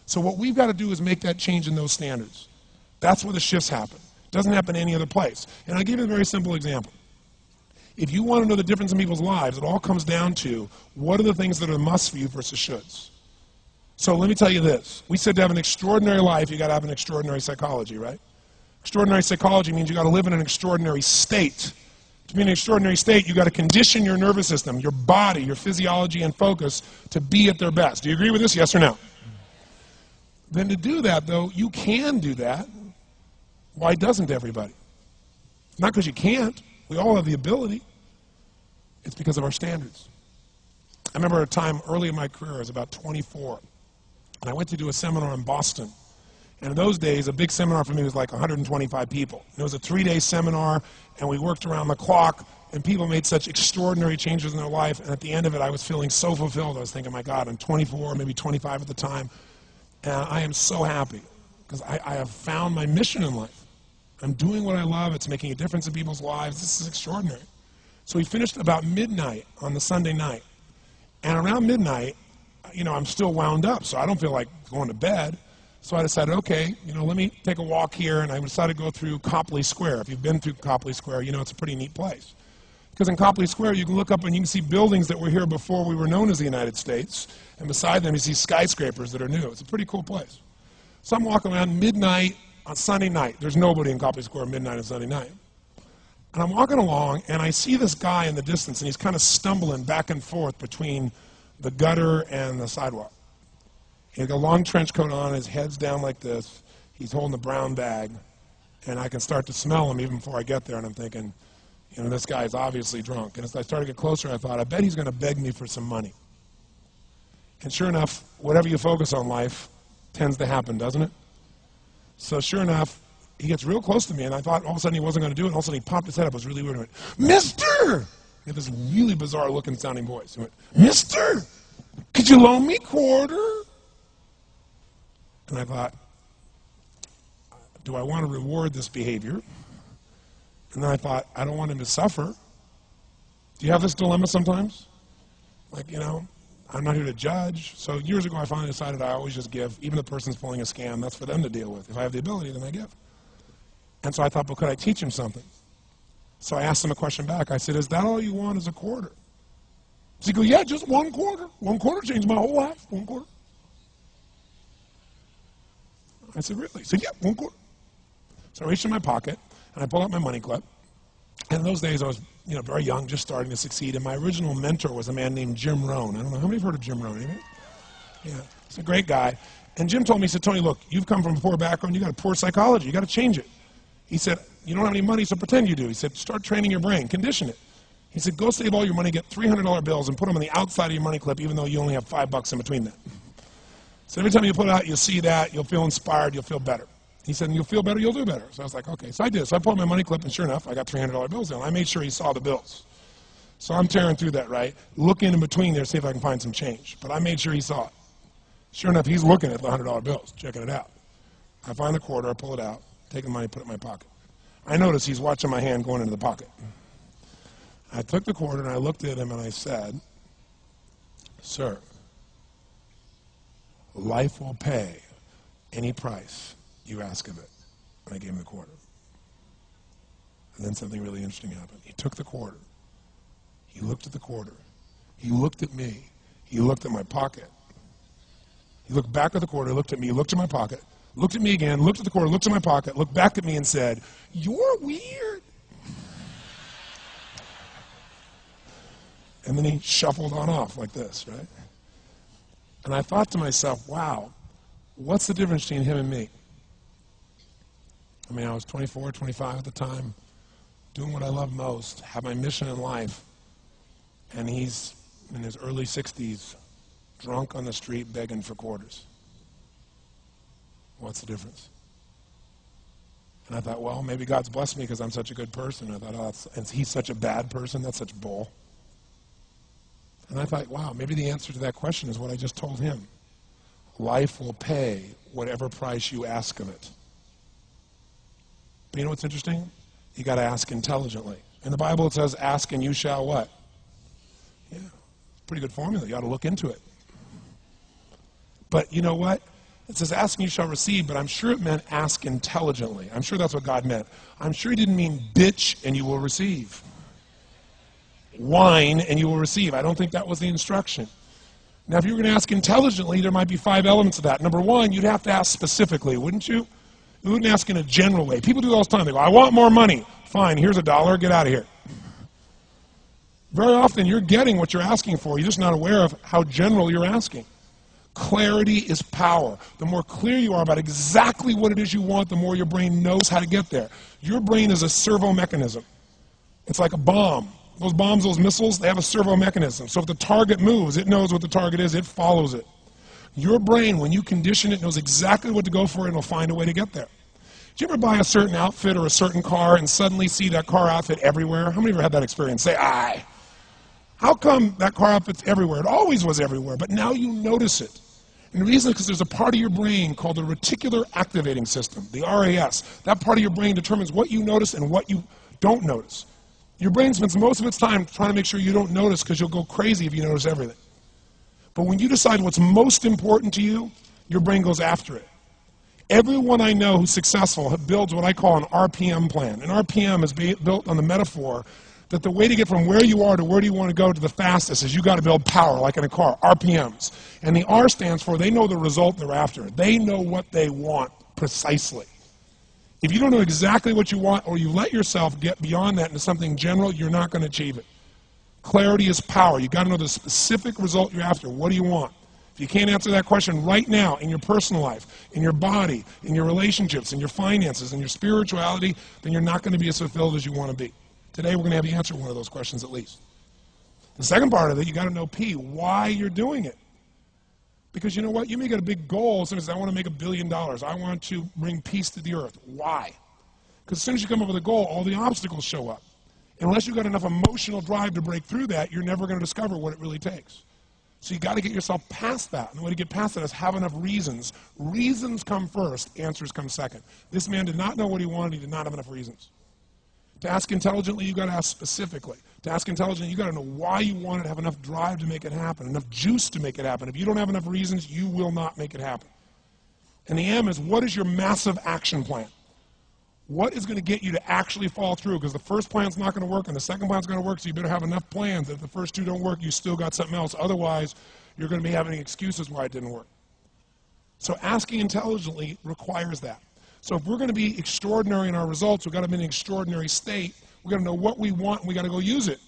So what we've got to do is make that change in those standards. That's where the shifts happen. It doesn't happen any other place. And I'll give you a very simple example. If you want to know the difference in people's lives, it all comes down to what are the things that are musts for you versus shoulds. So let me tell you this. We said to have an extraordinary life, you got to have an extraordinary psychology, right? Extraordinary psychology means you got to live in an extraordinary state. To be in an extraordinary state, you got to condition your nervous system, your body, your physiology and focus to be at their best. Do you agree with this? Yes or no? Then to do that, though, you can do that. Why doesn't everybody? Not because you can't. We all have the ability. It's because of our standards. I remember a time early in my career, I was about 24, and I went to do a seminar in Boston. And in those days, a big seminar for me was like 125 people. And it was a 3-day seminar, and we worked around the clock, and people made such extraordinary changes in their life. And at the end of it, I was feeling so fulfilled. I was thinking, my God, I'm 24, maybe 25 at the time. And I am so happy because I have found my mission in life. I'm doing what I love. It's making a difference in people's lives. This is extraordinary. So we finished about midnight on the Sunday night. And around midnight, you know, I'm still wound up, so I don't feel like going to bed. So I decided, okay, you know, let me take a walk here, and I decided to go through Copley Square. If you've been through Copley Square, you know it's a pretty neat place. Because in Copley Square, you can look up and you can see buildings that were here before we were known as the United States, and beside them you see skyscrapers that are new. It's a pretty cool place. So I'm walking around midnight on Sunday night. There's nobody in Copley Square midnight on Sunday night. And I'm walking along, and I see this guy in the distance, and he's kind of stumbling back and forth between the gutter and the sidewalk. He's got a long trench coat on, his head's down like this, he's holding a brown bag, and I can start to smell him even before I get there, and I'm thinking, you know, this guy's obviously drunk. And as I started to get closer, I thought, I bet he's going to beg me for some money. And sure enough, whatever you focus on life tends to happen, doesn't it? So sure enough, he gets real close to me, and I thought all of a sudden he wasn't going to do it, and all of a sudden he popped his head up. It was really weird. He went, "Mister!" He had this really bizarre looking sounding voice. He went, "Mister, could you loan me a quarter?" And I thought, do I want to reward this behavior? And then I thought, I don't want him to suffer. Do you have this dilemma sometimes? Like, you know, I'm not here to judge. So years ago I finally decided I always just give. Even if the person's pulling a scam, that's for them to deal with. If I have the ability, then I give. And so I thought, well, could I teach him something? So I asked him a question back. I said, is that all you want is a quarter? So he goes, yeah, just 1 quarter. 1 quarter changed my whole life. 1 quarter. I said, really? He said, yeah, 1 quarter. So I reached in my pocket, and I pulled out my money clip. And in those days, I was, you know, very young, just starting to succeed. And my original mentor was a man named Jim Rohn. I don't know, how many have heard of Jim Rohn? Anybody? Yeah, he's a great guy. And Jim told me, he said, Tony, look, you've come from a poor background. You got a poor psychology. You got to change it. He said, you don't have any money, so pretend you do. He said, start training your brain. Condition it. He said, go save all your money, get $300 bills, and put them on the outside of your money clip, even though you only have $5 in between that. So every time you put it out, you'll see that, you'll feel inspired, you'll feel better. He said, and you'll feel better, you'll do better. So I was like, okay. So I did. So I pulled my money clip, and sure enough, I got $300 bills in. I made sure he saw the bills. So I'm tearing through that, right? Looking in between there to see if I can find some change. But I made sure he saw it. Sure enough, he's looking at the $100 bills, checking it out. I find the quarter, I pull it out, take the money, put it in my pocket. I notice he's watching my hand going into the pocket. I took the quarter, and I looked at him, and I said, sir, life will pay any price you ask of it. And I gave him the quarter. And then something really interesting happened. He took the quarter. He looked at the quarter. He looked at me. He looked at my pocket. He looked back at the quarter, looked at me, looked at my pocket, looked at me again, looked at the quarter, looked at my pocket, looked back at me and said, you're weird. And then he shuffled on off like this, right? And I thought to myself, wow, what's the difference between him and me? I mean, I was 24, 25 at the time, doing what I love most, have my mission in life, and he's in his early 60s, drunk on the street begging for quarters. What's the difference? And I thought, well, maybe God's blessed me because I'm such a good person. I thought, oh, and he's such a bad person, that's such bull. And I thought, wow, maybe the answer to that question is what I just told him. Life will pay whatever price you ask of it. But you know what's interesting? You got to ask intelligently. In the Bible it says, ask and you shall what? Yeah, pretty good formula. You ought to look into it. But you know what? It says, ask and you shall receive, but I'm sure it meant ask intelligently. I'm sure that's what God meant. I'm sure he didn't mean bitch and you will receive. Whine and you will receive. I don't think that was the instruction. Now, if you were going to ask intelligently, there might be 5 elements of that. Number one, you'd have to ask specifically, wouldn't you? You wouldn't ask in a general way. People do that all the time. They go, I want more money. Fine, here's $1, get out of here. Very often, you're getting what you're asking for. You're just not aware of how general you're asking. Clarity is power. The more clear you are about exactly what it is you want, the more your brain knows how to get there. Your brain is a servo mechanism. It's like a bomb. Those bombs, those missiles, they have a servo mechanism. So if the target moves, it knows what the target is, it follows it. Your brain, when you condition it, knows exactly what to go for and it'll find a way to get there. Did you ever buy a certain outfit or a certain car and suddenly see that car outfit everywhere? How many of you have had that experience? Say, aye. How come that car outfit's everywhere? It always was everywhere, but now you notice it. And the reason is because there's a part of your brain called the reticular activating system, the RAS. That part of your brain determines what you notice and what you don't notice. Your brain spends most of its time trying to make sure you don't notice because you'll go crazy if you notice everything. But when you decide what's most important to you, your brain goes after it. Everyone I know who's successful builds what I call an RPM plan. An RPM is built on the metaphor that the way to get from where you are to where do you want to go to the fastest is you got to build power, like in a car, RPMs. And the R stands for they know the result they're after. They know what they want precisely. If you don't know exactly what you want or you let yourself get beyond that into something general, you're not going to achieve it. Clarity is power. You've got to know the specific result you're after. What do you want? If you can't answer that question right now in your personal life, in your body, in your relationships, in your finances, in your spirituality, then you're not going to be as fulfilled as you want to be. Today we're going to have you answer one of those questions at least. The second part of it, you got to know P, why you're doing it. Because you know what? You may get a big goal. Someone says, I want to make $1 billion. I want to bring peace to the earth. Why? Because as soon as you come up with a goal, all the obstacles show up. Unless you've got enough emotional drive to break through that, you're never going to discover what it really takes. So you got to get yourself past that. And the way to get past that is have enough reasons. Reasons come first, answers come second. This man did not know what he wanted. He did not have enough reasons. To ask intelligently, you got to ask specifically. To ask intelligently, you got to know why you want it, have enough drive to make it happen, enough juice to make it happen. If you don't have enough reasons, you will not make it happen. And the M is, what is your massive action plan? What is going to get you to actually follow through? Because the first plan's not going to work and the second plan's going to work, so you better have enough plans that if the first two don't work, you still got something else. Otherwise, you're going to be having excuses why it didn't work. So asking intelligently requires that. So if we're going to be extraordinary in our results, we've got to be in an extraordinary state. We've got to know what we want and we've got to go use it.